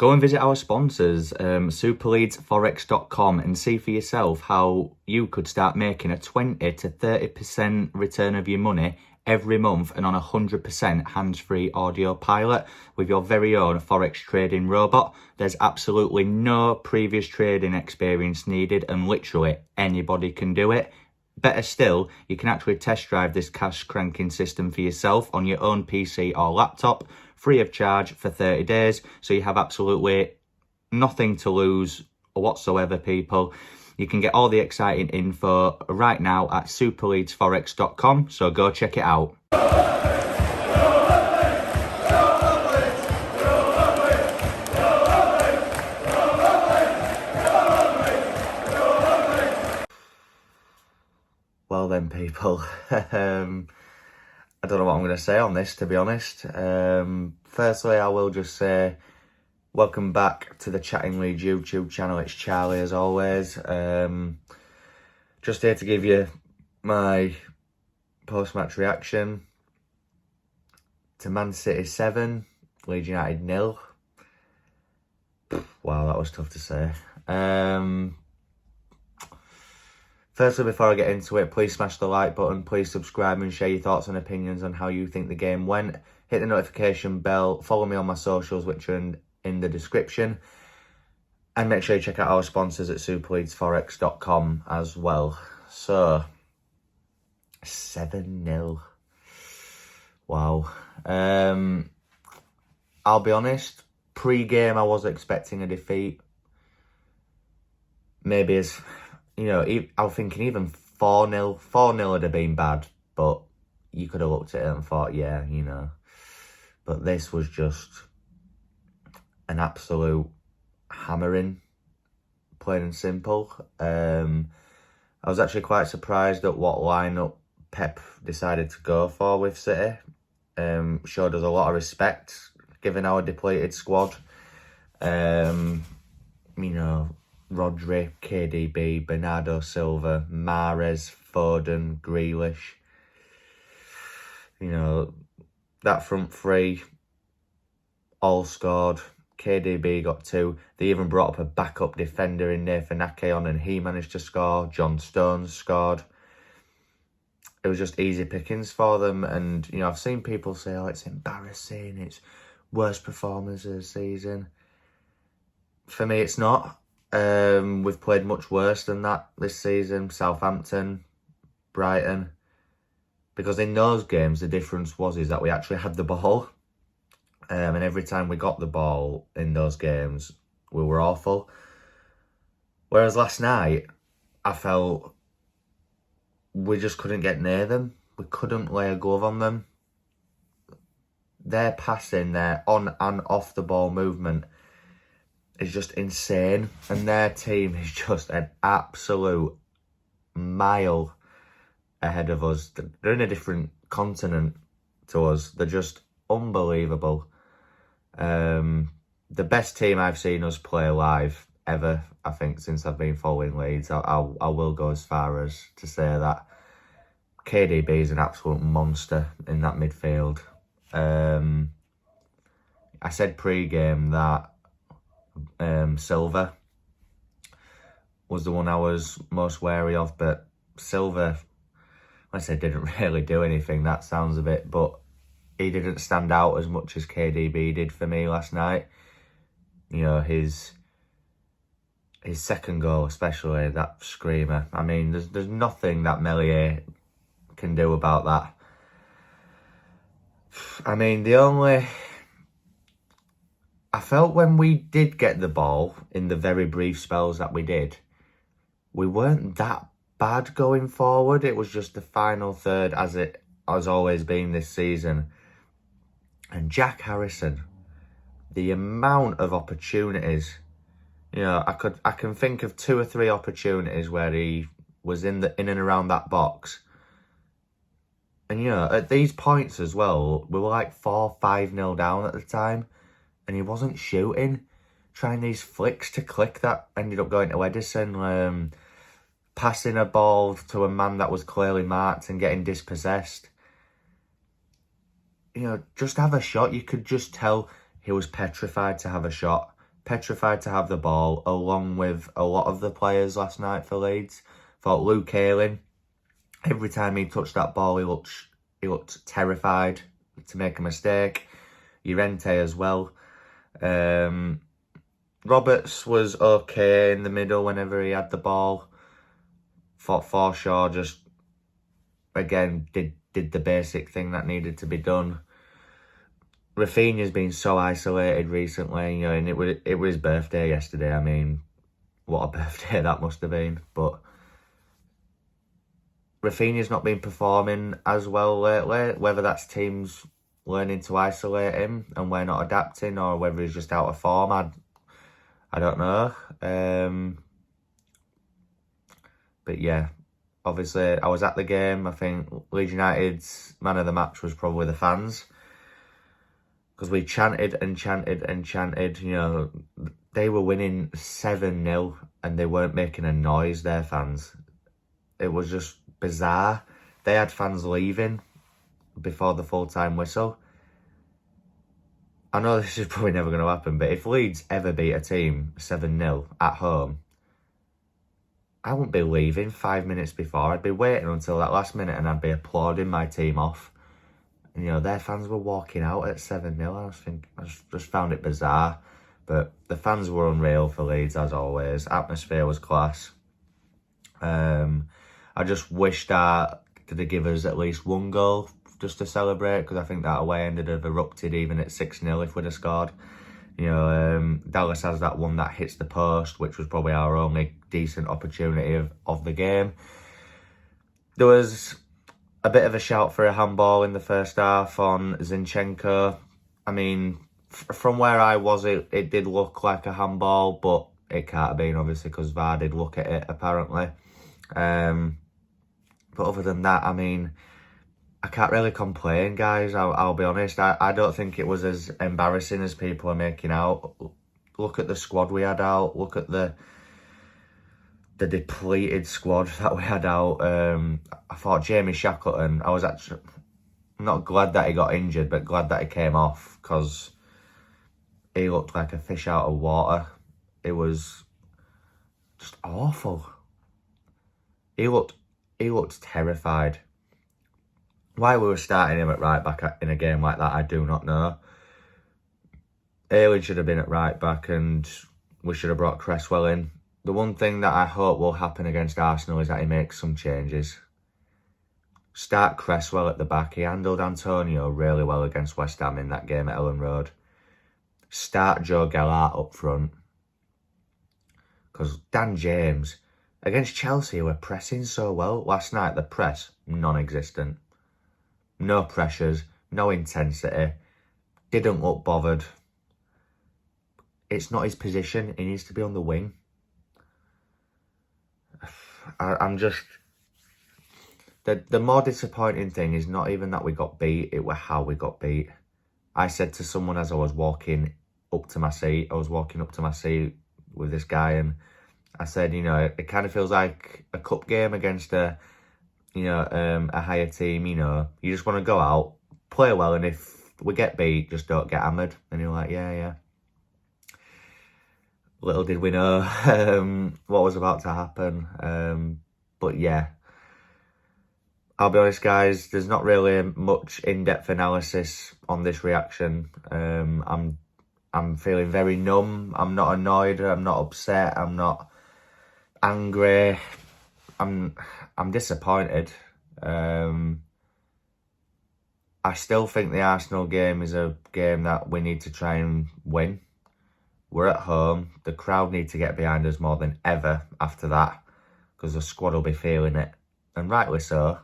Go and visit our sponsors, superleadsforex.com, and see for yourself how you could start making a 20 to 30% return of your money every month and on a 100% hands-free audio pilot with your very own forex trading robot. There's absolutely no previous trading experience needed, and literally anybody can do it. Better still, you can actually test drive this cash cranking system for yourself on your own PC or laptop, free of charge for 30 days. So you have absolutely nothing to lose whatsoever, people. You can get all the exciting info right now at superleadsforex.com. So go check it out. Well then, people, I don't know what I'm going to say on this, to be honest. Firstly, I will just say welcome back to the Chatting Leeds YouTube channel. It's Charlie, as always. Just here to give you my post-match reaction to Man City 7, Leeds United 0. Wow, that was tough to say. Firstly, before I get into it, please smash the like button, please subscribe and share your thoughts and opinions on how you think the game went. Hit the notification bell, follow me on my socials, which are in the description. And make sure you check out our sponsors at superleadsforex.com as well. So, 7-0. Wow. I'll be honest, pre-game I was expecting a defeat. Maybe as... You know, I was thinking even 4-0. 4-0 would have been bad, but you could have looked at it and thought, yeah, you know. But this was just an absolute hammering, plain and simple. I was actually quite surprised at what lineup Pep decided to go for with City. Showed us a lot of respect, given our depleted squad. You know, Rodri, KDB, Bernardo Silva, Mahrez, Foden, Grealish. You know, that front three all scored. KDB got 2. They even brought up a backup defender in Nathan Ake on, and he managed to score. John Stones scored. It was just easy pickings for them. And, you know, I've seen people say, oh, it's embarrassing. It's worst performance of the season. For me, it's not. We've played much worse than that this season. Southampton, Brighton. Because in those games, the difference is that we actually had the ball. And every time we got the ball in those games, we were awful. Whereas last night, I felt we just couldn't get near them. We couldn't lay a glove on them. Their passing, their on and off the ball movement is just insane, and their team is just an absolute mile ahead of us. They're in a different continent to us. They're just unbelievable. The best team I've seen us play live ever, I think, since I've been following Leeds. I will go as far as to say that KDB is an absolute monster in that midfield. I said pre-game that Silva was the one I was most wary of, but Silva, I say, didn't really do anything. That sounds a bit, but he didn't stand out as much as KDB did for me last night. You know, his second goal, especially, that screamer. I mean, there's nothing that Melier can do about that. I mean, I felt when we did get the ball, in the very brief spells that we did, we weren't that bad going forward. It was just the final third, as it has always been this season. And Jack Harrison, the amount of opportunities, you know, I can think of 2 or 3 opportunities where he was in and around that box. And, you know, at these points as well, we were like 4-5-0 down at the time. And he wasn't shooting, trying these flicks to click that ended up going to Edison, passing a ball to a man that was clearly marked and getting dispossessed. You know, just have a shot. You could just tell he was petrified to have a shot. petrified to have the ball, along with a lot of the players last night for Leeds. Thought Luke Ayling, every time he touched that ball, he looked terrified to make a mistake. Llorente as well. Roberts was okay in the middle whenever he had the ball. Thought Forshaw just, again, did the basic thing that needed to be done. Rafinha's been so isolated recently, you know, and it was his birthday yesterday. I mean, what a birthday that must have been. But Rafinha's not been performing as well lately, whether that's teams learning to isolate him and we're not adapting, or whether he's just out of form. I don't know. But yeah, obviously I was at the game. I think Leeds United's man of the match was probably the fans, because we chanted and chanted and chanted. You know, they were winning 7-0 and they weren't making a noise, their fans. It was just bizarre. They had fans leaving before the full-time whistle. I know this is probably never going to happen, but if Leeds ever beat a team 7-0 at home, I wouldn't be leaving 5 minutes before. I'd be waiting until that last minute and I'd be applauding my team off. And, you know, their fans were walking out at 7-0. I just found it bizarre. But the fans were unreal for Leeds, as always. Atmosphere was class. I just wish that they'd give us at least one goal just to celebrate, because I think that away end would have erupted even at 6-0 if we'd have scored. You know, Dallas has that one that hits the post, which was probably our only decent opportunity of the game. There was a bit of a shout for a handball in the first half on Zinchenko. I mean, from where I was, it did look like a handball, but it can't have been, obviously, because VAR did look at it, apparently. But other than that, I mean, I can't really complain, guys. I'll be honest. I don't think it was as embarrassing as people are making out. Look at the squad we had out. Look at the depleted squad that we had out. I thought Jamie Shackleton, I was actually not glad that he got injured, but glad that he came off, because he looked like a fish out of water. It was just awful. He looked terrified. Why we were starting him at right back in a game like that, I do not know. Ayling should have been at right back and we should have brought Cresswell in. The one thing that I hope will happen against Arsenal is that he makes some changes. Start Cresswell at the back. He handled Antonio really well against West Ham in that game at Ellen Road. Start Joe Gellart up front. Because Dan James, against Chelsea, were pressing so well. Last night, the press, non-existent. No pressures, no intensity. Didn't look bothered. It's not his position. He needs to be on the wing. I'm just... The more disappointing thing is not even that we got beat, it was how we got beat. I said to someone as I was walking up to my seat, with this guy, and I said, you know, it kind of feels like a cup game against a higher team. You know, you just want to go out, play well, and if we get beat, just don't get hammered. And you're like, yeah. Little did we know what was about to happen. But yeah, I'll be honest, guys, there's not really much in-depth analysis on this reaction. I'm feeling very numb. I'm not annoyed. I'm not upset. I'm not angry. I'm disappointed. I still think the Arsenal game is a game that we need to try and win. We're at home. The crowd need to get behind us more than ever after that, because the squad will be feeling it, and rightly so.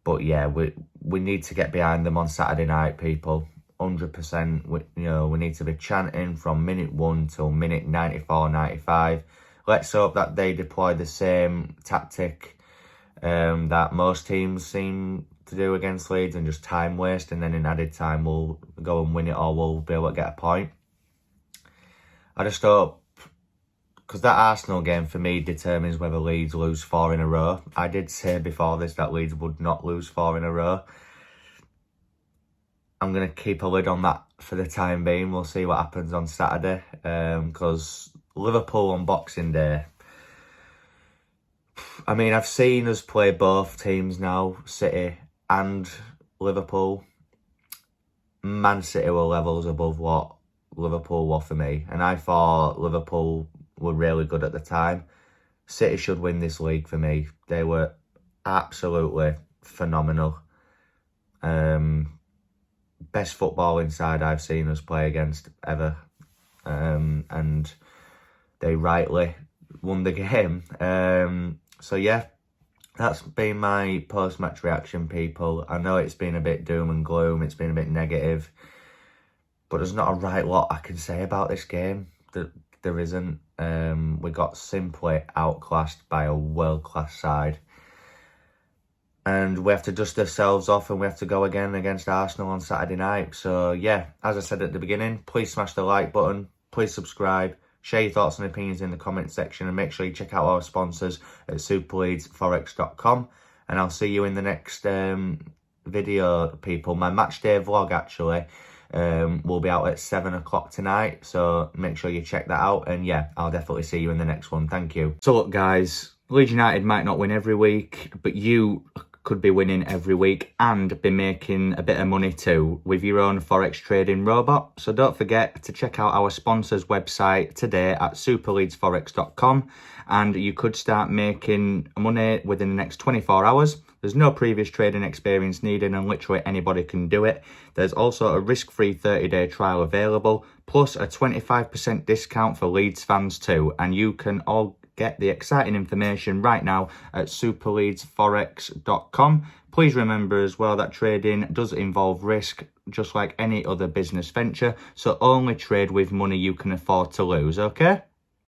But yeah, we need to get behind them on Saturday night, people. 100%. We need to be chanting from minute 1 till minute 94, 95. Let's hope that they deploy the same tactic that most teams seem to do against Leeds, and just time waste, and then in added time we'll go and win it, or we'll be able to get a point. I just hope, because that Arsenal game for me determines whether Leeds lose 4 in a row. I did say before this that Leeds would not lose 4 in a row. I'm going to keep a lid on that for the time being. We'll see what happens on Saturday. Because Liverpool on Boxing Day, I mean, I've seen us play both teams now, City and Liverpool. Man City were levels above what Liverpool were for me. And I thought Liverpool were really good at the time. City should win this league for me. They were absolutely phenomenal. Best footballing side I've seen us play against ever. And they rightly won the game. So yeah, that's been my post-match reaction, people. I know it's been a bit doom and gloom, it's been a bit negative, but there's not a right lot I can say about this game. There isn't. We got simply outclassed by a world-class side. And we have to dust ourselves off and we have to go again against Arsenal on Saturday night. So yeah, as I said at the beginning, please smash the like button, please subscribe, share your thoughts and opinions in the comment section, and make sure you check out our sponsors at superleadsforex.com. And I'll see you in the next video, people. My match day vlog, actually, will be out at 7 o'clock tonight. So make sure you check that out. And yeah, I'll definitely see you in the next one. Thank you. So look, guys, Leeds United might not win every week, but you could be winning every week and be making a bit of money too with your own forex trading robot. So don't forget to check out our sponsors website today at superleadsforex.com, and you could start making money within the next 24 hours. There's no previous trading experience needed and literally anybody can do it. There's also a risk-free 30-day trial available, plus a 25% discount for Leeds fans too, and you can all get the exciting information right now at superleadsforex.com. Please remember as well that trading does involve risk, just like any other business venture, so only trade with money you can afford to lose, okay?